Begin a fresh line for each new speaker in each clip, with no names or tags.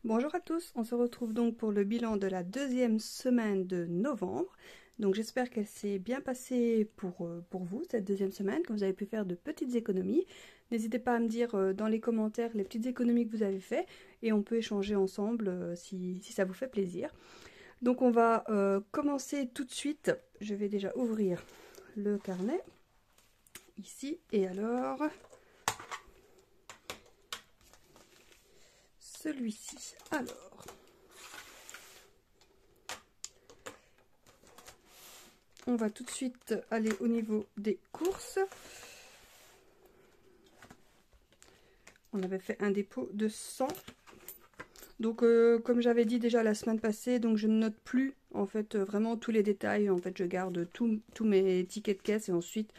Bonjour à tous, on se retrouve donc pour le bilan de la deuxième semaine de novembre. Donc j'espère qu'elle s'est bien passée pour vous cette deuxième semaine, que vous avez pu faire de petites économies. N'hésitez pas à me dire dans les commentaires les petites économies que vous avez fait et on peut échanger ensemble si ça vous fait plaisir. Donc on va commencer tout de suite. Je vais déjà ouvrir le carnet ici et alors celui-ci. Alors, on va tout de suite aller au niveau des courses. On avait fait un dépôt de 100. Donc comme j'avais dit déjà la semaine passée, donc je ne note plus en fait vraiment tous les détails. En fait je garde tous mes tickets de caisse et ensuite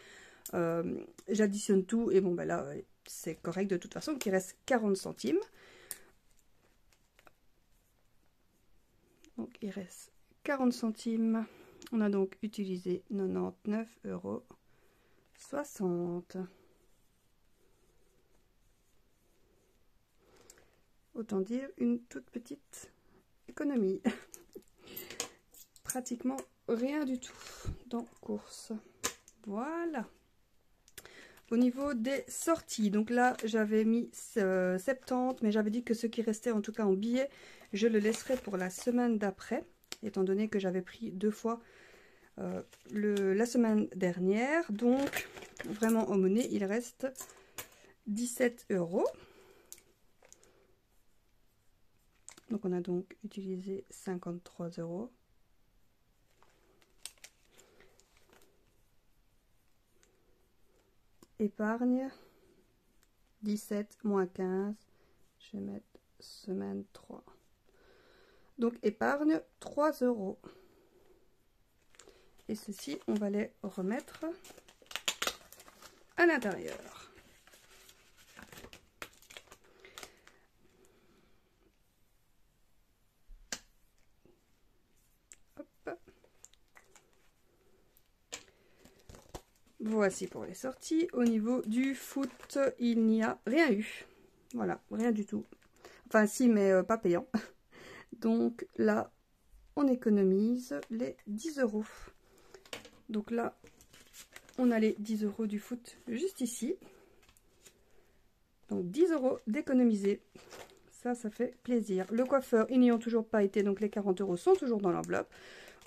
j'additionne tout. Et bon ben là c'est correct de toute façon. Donc il reste 40 centimes. Donc il reste 40 centimes. On a donc utilisé 99,60 €. Autant dire une toute petite économie. Pratiquement rien du tout dans course. Voilà. Au niveau des sorties, donc là j'avais mis 70, mais j'avais dit que ce qui restait en tout cas en billets, je le laisserai pour la semaine d'après, étant donné que j'avais pris 2 fois la semaine dernière. Donc vraiment en monnaie il reste 17 €. Donc on a donc utilisé 53 €. Épargne 17 moins 15, je vais mettre semaine 3. Donc épargne 3 €. Et ceci on va les remettre à l'intérieur. Voici pour les sorties. Au niveau du foot, il n'y a rien eu. Voilà, rien du tout. Enfin si, mais pas payant. Donc là, on économise les 10 €. Donc là, on a les 10 € du foot juste ici. Donc 10 € d'économiser. Ça fait plaisir. Le coiffeur, ils n'y ont toujours pas été, donc les 40 € sont toujours dans l'enveloppe.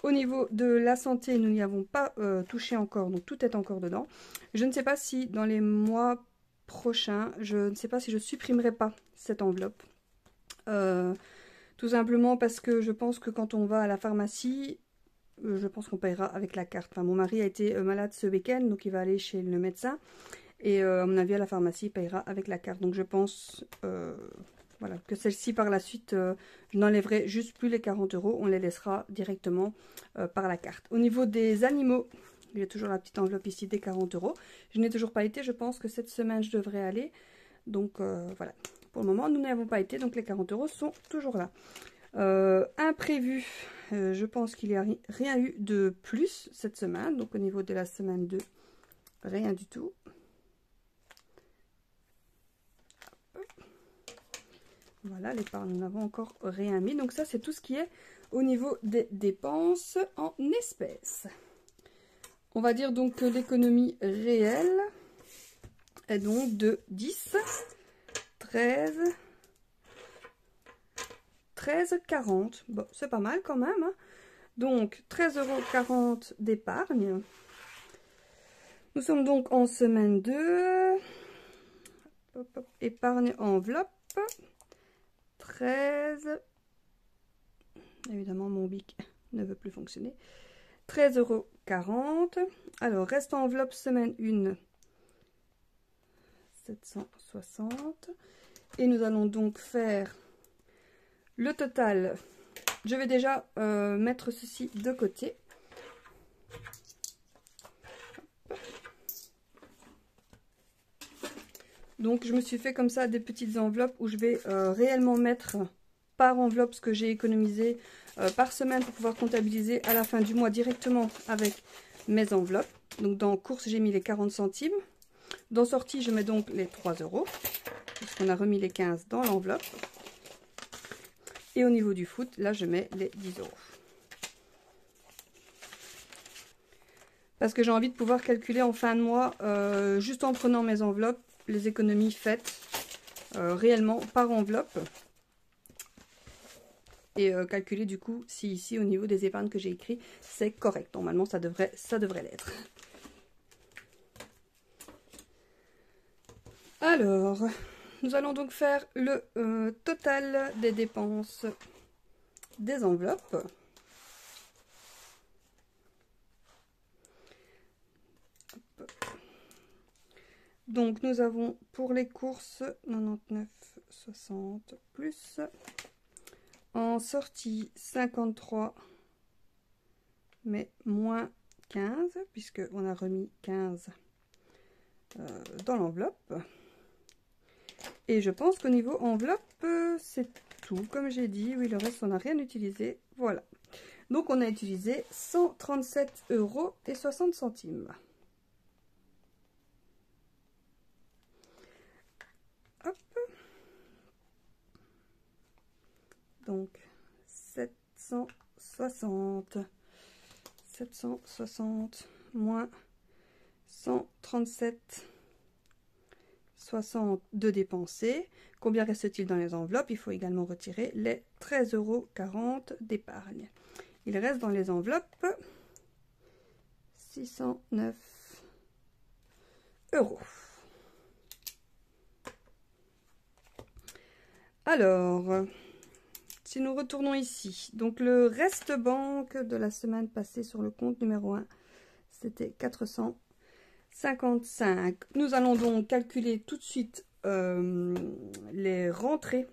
Au niveau de la santé, nous n'y avons pas touché encore, donc tout est encore dedans. Je ne sais pas si dans les mois prochains, je ne sais pas si je supprimerai pas cette enveloppe. Tout simplement parce que je pense que quand on va à la pharmacie, je pense qu'on paiera avec la carte. Enfin, mon mari a été malade ce week-end, donc il va aller chez le médecin. Et à mon avis, à la pharmacie, il paiera avec la carte. Donc je pense... voilà, que celle-ci par la suite, je n'enlèverai juste plus les 40 €, on les laissera directement par la carte. Au niveau des animaux, il y a toujours la petite enveloppe ici des 40 €. Je n'ai toujours pas été, je pense que cette semaine je devrais aller. Donc voilà, pour le moment nous n'avons pas été, donc les 40 € sont toujours là. Imprévu, je pense qu'il n'y a rien eu de plus cette semaine, donc au niveau de la semaine 2, rien du tout. Voilà, l'épargne, nous n'avons encore rien mis. Donc ça, c'est tout ce qui est au niveau des dépenses en espèces. On va dire donc que l'économie réelle est donc de 10, 13, 13,40. Bon, c'est pas mal quand même. Hein. Donc 13,40 € d'épargne. Nous sommes donc en semaine 2. Hop, hop, épargne enveloppe. 13, évidemment mon bic ne veut plus fonctionner, 13,40 €. Alors reste enveloppe semaine 1, 760, et nous allons donc faire le total. Je vais déjà mettre ceci de côté. Donc je me suis fait comme ça des petites enveloppes où je vais réellement mettre par enveloppe ce que j'ai économisé par semaine pour pouvoir comptabiliser à la fin du mois directement avec mes enveloppes. Donc dans course j'ai mis les 40 centimes. Dans sortie je mets donc les 3 €. Puisqu'on a remis les 15 dans l'enveloppe. Et au niveau du foot, là, je mets les 10 €. Parce que j'ai envie de pouvoir calculer en fin de mois, juste en prenant mes enveloppes, les économies faites réellement par enveloppe. Et calculer du coup si ici au niveau des épargnes que j'ai écrit, c'est correct. Normalement, ça devrait l'être. Alors, nous allons donc faire le total des dépenses des enveloppes. Donc, nous avons pour les courses 99,60 plus en sortie 53, mais moins 15, puisqu'on a remis 15 dans l'enveloppe. Et je pense qu'au niveau enveloppe, c'est tout. Comme j'ai dit, oui, le reste, on n'a rien utilisé. Voilà. Donc, on a utilisé 137,60 €. Hop. Donc, 760 moins 137,60 € de dépensés. Combien reste-t-il dans les enveloppes? Il faut également retirer les 13,40 € d'épargne. Il reste dans les enveloppes 609 €. Alors, si nous retournons ici, donc le reste banque de la semaine passée sur le compte numéro 1, c'était 455. Nous allons donc calculer tout de suite les rentrées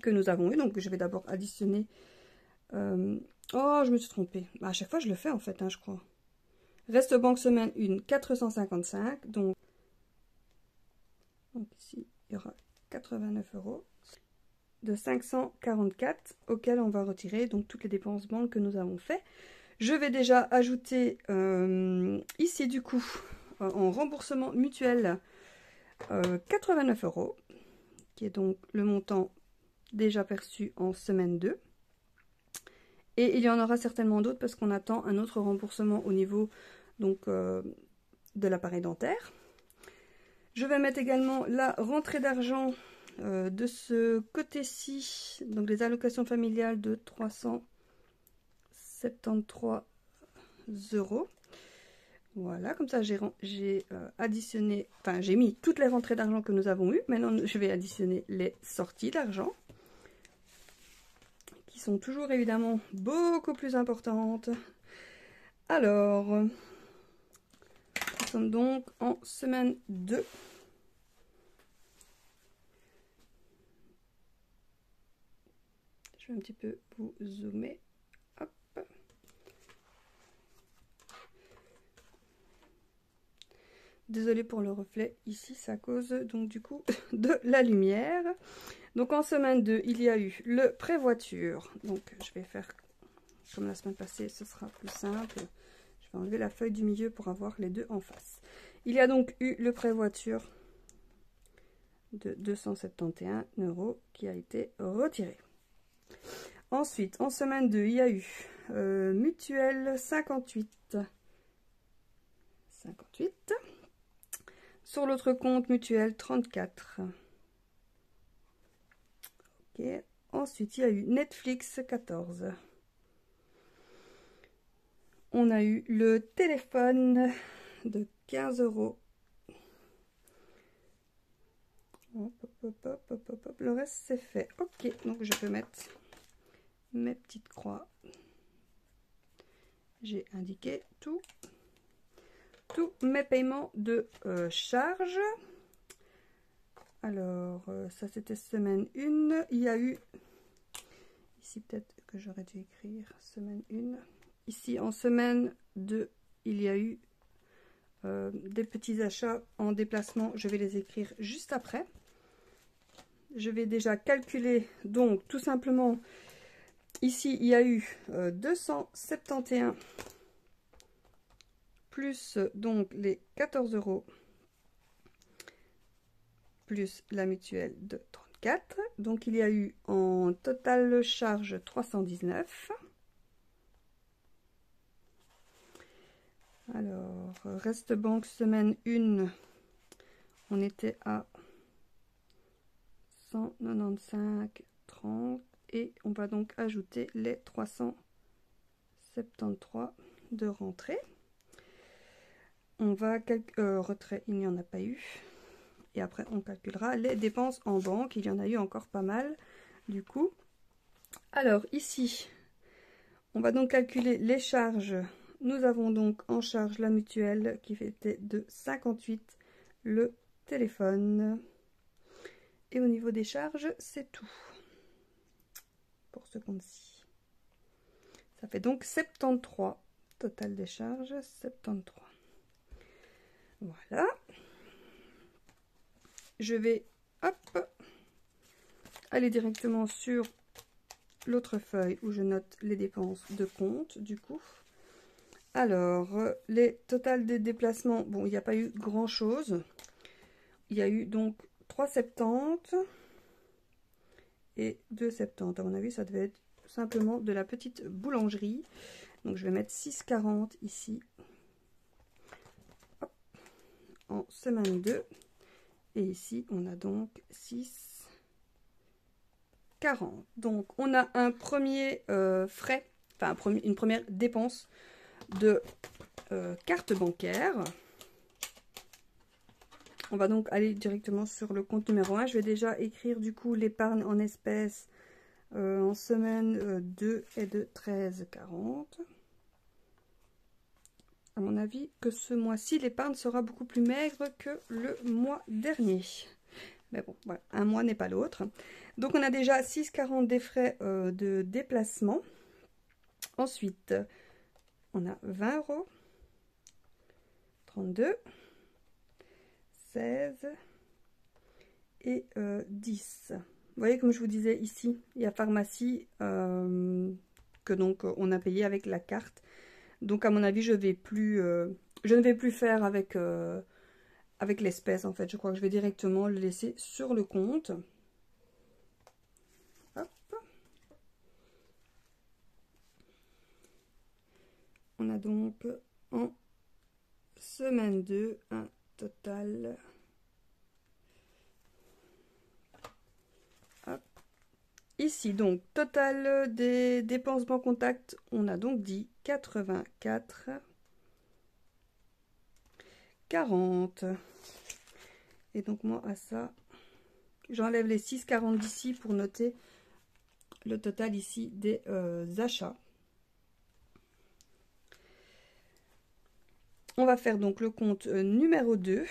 que nous avons eues. Donc, je vais d'abord additionner. Oh, je me suis trompée. À chaque fois, je le fais en fait, hein, je crois. Reste banque semaine 1, 455. Donc ici, il y aura 89 € de 544 auxquels on va retirer donc toutes les dépenses banques que nous avons fait. Je vais déjà ajouter ici du coup en remboursement mutuel 89 €, qui est donc le montant déjà perçu en semaine 2. Et il y en aura certainement d'autres parce qu'on attend un autre remboursement au niveau donc de l'appareil dentaire. Je vais mettre également la rentrée d'argent de ce côté-ci, donc les allocations familiales de 373 €. Voilà, comme ça j'ai additionné, enfin j'ai mis toutes les rentrées d'argent que nous avons eues. Maintenant, je vais additionner les sorties d'argent, qui sont toujours évidemment beaucoup plus importantes. Alors, nous sommes donc en semaine 2. Je vais un petit peu vous zoomer. Hop. Désolée pour le reflet ici, c'est à cause donc du coup de la lumière. Donc en semaine 2, il y a eu le prévoiture. Donc je vais faire comme la semaine passée, ce sera plus simple. Je vais enlever la feuille du milieu pour avoir les deux en face. Il y a donc eu le prévoiture de 271 € qui a été retiré. Ensuite, en semaine 2, il y a eu mutuelle 58. Sur l'autre compte, mutuelle 34. Ok. Ensuite, il y a eu Netflix 14. On a eu le téléphone de 15 €. Hop, hop, hop, hop, hop, hop. Le reste, c'est fait. Ok, donc je peux mettre mes petites croix. J'ai indiqué tous mes paiements de charge. Alors, ça c'était semaine 1. Il y a eu, ici peut-être que j'aurais dû écrire semaine 1. Ici en semaine 2, il y a eu des petits achats en déplacement. Je vais les écrire juste après. Je vais déjà calculer, donc tout simplement, ici il y a eu 271 plus donc les 14 € plus la mutuelle de 4. Donc il y a eu en total charge 319. Alors, reste banque semaine 1, on était à 195,30 et on va donc ajouter les 373 de rentrée. On va retrait, il n'y en a pas eu. Et après, on calculera les dépenses en banque. Il y en a eu encore pas mal, du coup. Alors, ici, on va donc calculer les charges. Nous avons donc en charge la mutuelle qui était de 58, le téléphone. Et au niveau des charges, c'est tout pour ce compte-ci. Ça fait donc 73. Total des charges, 73. Voilà. Je vais, hop, aller directement sur l'autre feuille où je note les dépenses de compte, du coup. Alors, les totales des déplacements, bon, il n'y a pas eu grand-chose. Il y a eu donc 3,70 et 2,70. À mon avis, ça devait être simplement de la petite boulangerie. Donc, je vais mettre 6,40 ici. Hop, en semaine 2. Et ici, on a donc 6,40. Donc, on a un premier frais, enfin une première dépense de carte bancaire. On va donc aller directement sur le compte numéro 1. Je vais déjà écrire du coup l'épargne en espèces en semaine 2 et de 13,40. À mon avis que ce mois-ci, l'épargne sera beaucoup plus maigre que le mois dernier. Mais bon, voilà, un mois n'est pas l'autre. Donc on a déjà 6,40 des frais de déplacement. Ensuite, on a 20 €, 32, 16 et 10. Vous voyez, comme je vous disais ici, il y a pharmacie que donc on a payé avec la carte. Donc à mon avis, je ne vais plus faire avec, avec l'espèce en fait. Je crois que je vais directement le laisser sur le compte. Hop. On a donc en semaine 2 un total. Hop. Ici donc total des dépenses banque contact, on a donc dit 84,40. Et donc moi à ça, j'enlève les 6,40 d'ici pour noter le total ici des achats. On va faire donc le compte numéro 2.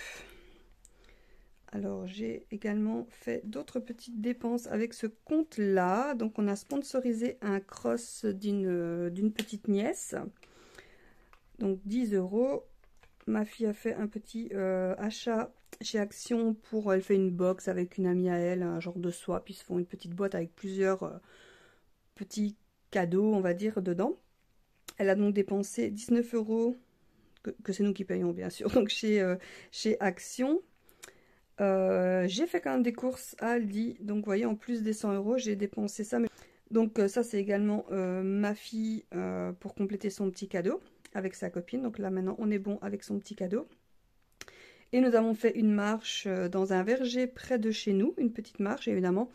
Alors, j'ai également fait d'autres petites dépenses avec ce compte-là. Donc, on a sponsorisé un cross d'une petite nièce. Donc, 10 €. Ma fille a fait un petit achat chez Action pour... Elle fait une box avec une amie à elle, un genre de soie. Puis, ils se font une petite boîte avec plusieurs petits cadeaux, on va dire, dedans. Elle a donc dépensé 19 €, que c'est nous qui payons, bien sûr, donc chez Action. J'ai fait quand même des courses à Aldi, donc vous voyez, en plus des 100 €, j'ai dépensé ça. Donc ça, c'est également ma fille pour compléter son petit cadeau avec sa copine. Donc là, maintenant, on est bon avec son petit cadeau. Et nous avons fait une marche dans un verger près de chez nous, une petite marche, évidemment.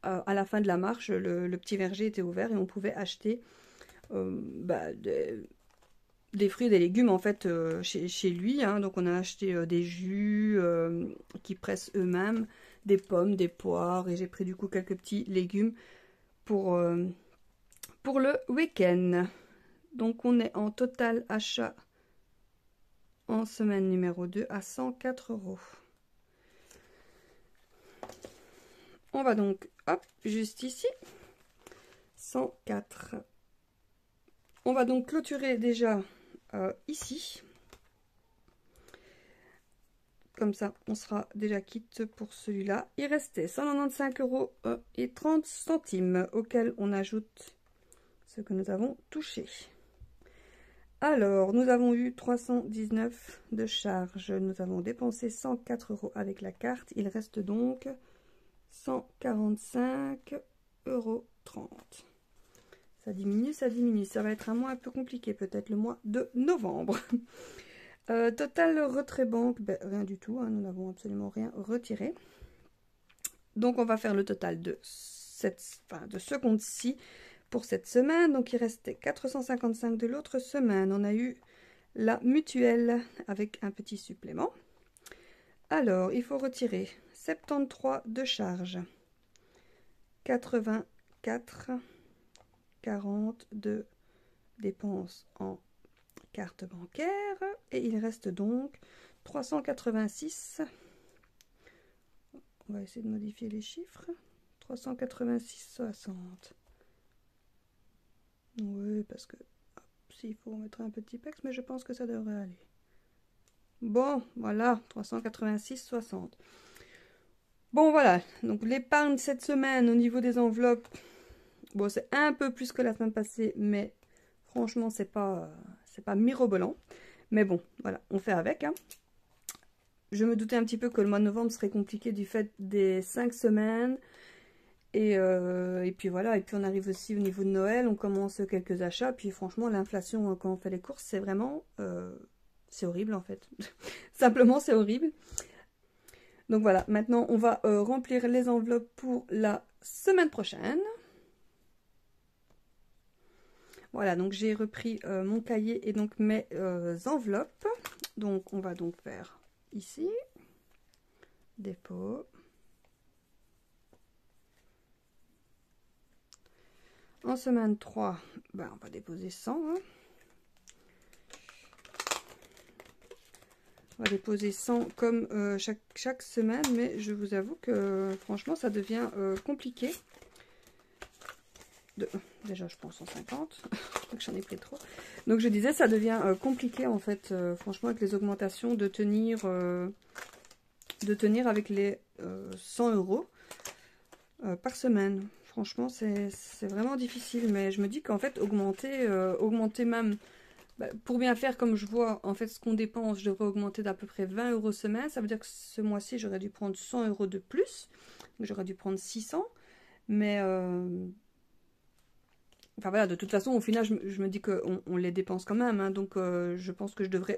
À la fin de la marche, le petit verger était ouvert et on pouvait acheter des fruits et des légumes en fait chez lui, hein. Donc on a acheté des jus qui pressent eux-mêmes, des pommes, des poires, et j'ai pris du coup quelques petits légumes pour le week-end. Donc on est en total achat en semaine numéro 2 à 104 €. On va donc, hop, juste ici, 104. On va donc clôturer déjà ici. Comme ça, on sera déjà quitte pour celui-là. Il restait 195 € et 30 centimes auxquels on ajoute ce que nous avons touché. Alors, nous avons eu 319 de charges. Nous avons dépensé 104 € avec la carte. Il reste donc 145,30 €. Ça diminue, ça diminue. Ça va être un mois un peu compliqué, peut-être le mois de novembre. Total retrait banque, ben, rien du tout, hein, nous n'avons absolument rien retiré. Donc on va faire le total de ce compte-ci pour cette semaine. Donc il restait 455 de l'autre semaine. On a eu la mutuelle avec un petit supplément. Alors il faut retirer 73 de charges, 84,40 de dépenses en carte bancaire et il reste donc 386. On va essayer de modifier les chiffres. 386,60. Oui, parce que s'il faut mettre un petit pex, mais je pense que ça devrait aller. Bon, voilà, 386,60. Bon, voilà, donc l'épargne cette semaine au niveau des enveloppes, bon, c'est un peu plus que la semaine passée, mais franchement, c'est pas mirobolant. Mais bon, voilà, on fait avec, hein. Je me doutais un petit peu que le mois de novembre serait compliqué du fait des 5 semaines. Et puis voilà, et puis on arrive aussi au niveau de Noël, on commence quelques achats. Puis franchement, l'inflation, quand on fait les courses, c'est vraiment... c'est horrible en fait. Simplement, c'est horrible. Donc voilà, maintenant on va remplir les enveloppes pour la semaine prochaine. Voilà, donc j'ai repris mon cahier et donc mes enveloppes. Donc on va donc faire ici, dépôt. En semaine 3, ben, on va déposer 100. Hein. On va déposer 100 comme chaque semaine, mais je vous avoue que franchement ça devient compliqué. Déjà je prends 150, je crois que j'en ai pris trop. Donc je disais ça devient compliqué en fait, franchement avec les augmentations de tenir avec les 100 € par semaine. Franchement c'est vraiment difficile, mais je me dis qu'en fait augmenter même... pour bien faire comme je vois, en fait, ce qu'on dépense, je devrais augmenter d'à peu près 20 € semaine. Ça veut dire que ce mois-ci, j'aurais dû prendre 100 € de plus. J'aurais dû prendre 600. Mais, enfin voilà, de toute façon, au final, je me dis qu'on les dépense quand même. Hein, donc, je pense que je devrais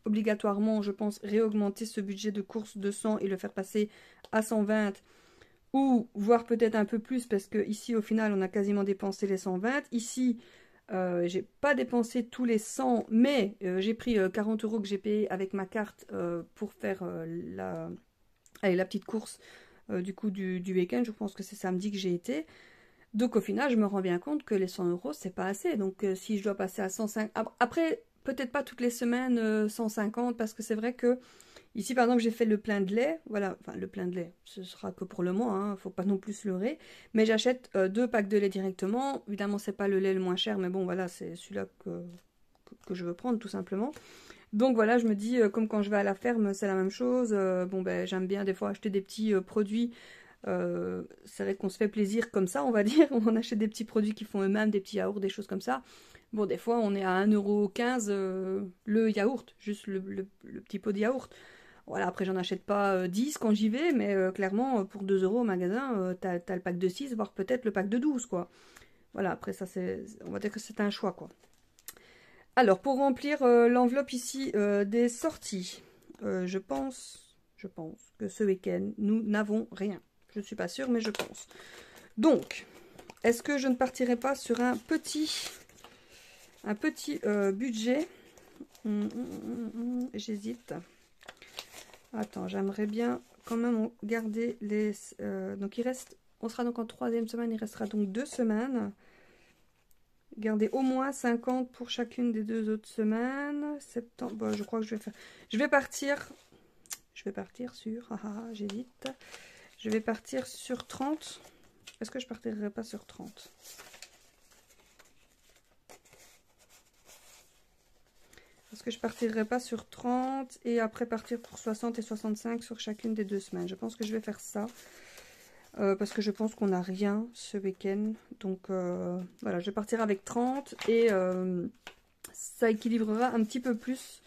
obligatoirement, je pense, réaugmenter ce budget de course de 100 et le faire passer à 120. Ou voire peut-être un peu plus, parce que ici, au final, on a quasiment dépensé les 120. Ici... j'ai pas dépensé tous les 100, mais j'ai pris 40 € que j'ai payé avec ma carte pour faire la petite course du coup du week-end. Je pense que c'est samedi que j'ai été. Donc au final, je me rends bien compte que les 100 € c'est pas assez. Donc si je dois passer à 105, après peut-être pas toutes les semaines 150, parce que c'est vrai que ici, par exemple, j'ai fait le plein de lait. Voilà, enfin, le plein de lait, ce sera que pour le mois, hein, faut pas non plus se leurrer. Mais j'achète 2 packs de lait directement. Évidemment, c'est pas le lait le moins cher, mais bon, voilà, c'est celui-là que je veux prendre, tout simplement. Donc voilà, je me dis, comme quand je vais à la ferme, c'est la même chose. Bon, ben, j'aime bien des fois acheter des petits produits. C'est vrai qu'on se fait plaisir comme ça, on va dire. On achète des petits produits qui font eux-mêmes, des petits yaourts, des choses comme ça. Bon, des fois, on est à 1,15 € le yaourt, juste le petit pot de yaourt. Voilà, après j'en achète pas 10 quand j'y vais, mais clairement pour 2 € au magasin, t'as le pack de 6, voire peut-être le pack de 12, quoi. Voilà, après ça on va dire que c'est un choix, quoi. Alors, pour remplir l'enveloppe ici des sorties, je pense que ce week-end, nous n'avons rien. Je ne suis pas sûre, mais je pense. Donc, est-ce que je ne partirai pas sur un petit budget? J'hésite. Attends, j'aimerais bien quand même garder les... donc il reste... On sera donc en 3e semaine, il restera donc 2 semaines. Garder au moins 50 pour chacune des 2 autres semaines. Septembre, bon, je crois que je vais faire... Je vais partir sur... j'hésite. Je vais partir sur 30. Est-ce que je partirai pas sur 30? Est-ce que je partirai pas sur 30 et après partir pour 60 et 65 sur chacune des 2 semaines? Je pense que je vais faire ça. Parce que je pense qu'on n'a rien ce week-end. Donc voilà, je vais partir avec 30 et ça équilibrera un petit peu plus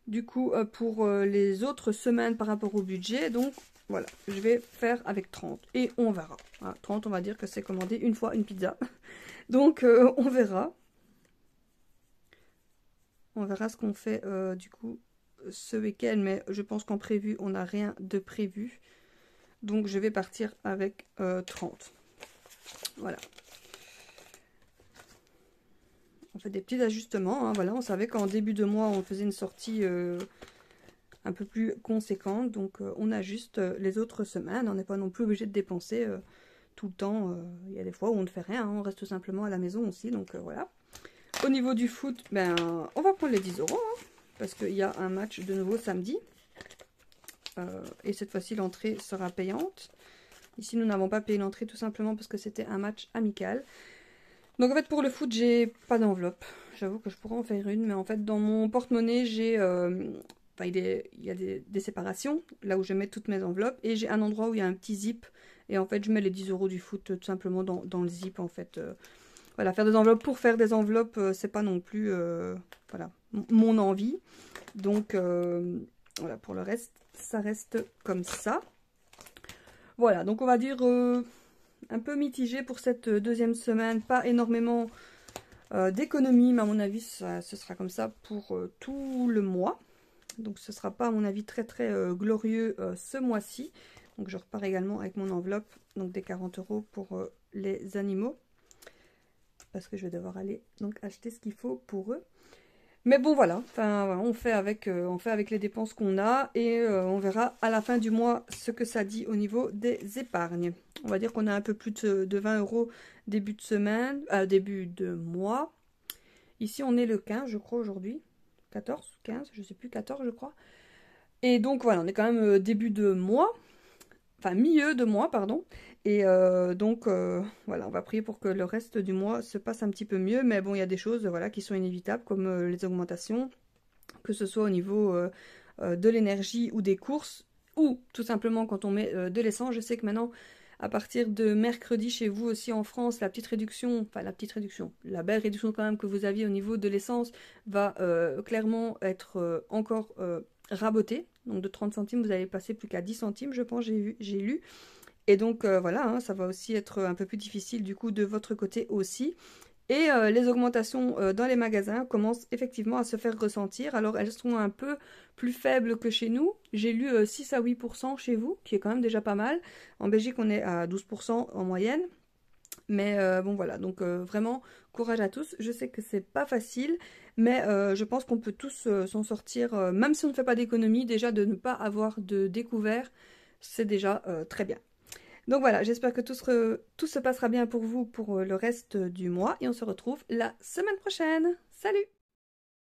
du coup pour les autres semaines par rapport au budget. Donc Voilà, je vais faire avec 30 et on verra. Voilà, 30, on va dire que c'est commandé une fois une pizza. Donc, on verra. On verra ce qu'on fait du coup ce week-end, mais je pense qu'en prévu, on n'a rien de prévu. Donc, je vais partir avec 30. Voilà. On fait des petits ajustements. Hein, voilà, on savait qu'en début de mois, on faisait une sortie un peu plus conséquente. Donc, on ajuste les autres semaines. On n'est pas non plus obligé de dépenser tout le temps. Il y a des fois où on ne fait rien. Hein, on reste tout simplement à la maison aussi. Donc, voilà. Au niveau du foot, ben, on va prendre les 10 €. Hein, parce qu'il y a un match de nouveau samedi. Et cette fois-ci, l'entrée sera payante. Ici, nous n'avons pas payé l'entrée tout simplement parce que c'était un match amical. Donc en fait pour le foot j'ai pas d'enveloppe, j'avoue que je pourrais en faire une, mais en fait dans mon porte-monnaie j'ai, il y a des séparations, là où je mets toutes mes enveloppes, et j'ai un endroit où il y a un petit zip, et en fait je mets les 10 € du foot tout simplement dans le zip en fait. Voilà, faire des enveloppes pour faire des enveloppes, c'est pas non plus, voilà, mon envie, donc voilà, pour le reste, ça reste comme ça. Voilà, donc on va dire... un peu mitigé pour cette deuxième semaine, pas énormément d'économie, mais à mon avis ce sera comme ça pour tout le mois. Donc ce sera pas à mon avis très glorieux ce mois-ci. Donc je repars également avec mon enveloppe, donc des 40 € pour les animaux. Parce que je vais devoir aller donc acheter ce qu'il faut pour eux. Mais bon voilà, enfin, on fait avec les dépenses qu'on a et on verra à la fin du mois ce que ça dit au niveau des épargnes. On va dire qu'on a un peu plus de 20 € début de semaine, début de mois. Ici on est le 15 je crois aujourd'hui, 14, 15, je sais plus, 14 je crois. Et donc voilà, on est quand même début de mois, enfin milieu de mois pardon. Et donc voilà, on va prier pour que le reste du mois se passe un petit peu mieux. Mais bon, il y a des choses voilà, qui sont inévitables comme les augmentations, que ce soit au niveau de l'énergie ou des courses, ou tout simplement quand on met de l'essence. Je sais que maintenant, à partir de mercredi chez vous aussi en France, la petite réduction, enfin la petite réduction, la belle réduction quand même que vous aviez au niveau de l'essence va clairement être encore rabotée. Donc de 30 centimes, vous allez passer plus qu'à 10 centimes, je pense, j'ai lu. Et donc voilà, hein, ça va aussi être un peu plus difficile du coup de votre côté aussi. Et les augmentations dans les magasins commencent effectivement à se faire ressentir. Alors elles sont un peu plus faibles que chez nous. J'ai lu 6 à 8% chez vous, qui est quand même déjà pas mal. En Belgique on est à 12% en moyenne. Mais bon voilà, donc vraiment courage à tous. Je sais que c'est pas facile, mais je pense qu'on peut tous s'en sortir, même si on ne fait pas d'économie, déjà de ne pas avoir de découvert, c'est déjà très bien. Donc voilà, j'espère que tout se passera bien pour vous pour le reste du mois et on se retrouve la semaine prochaine. Salut!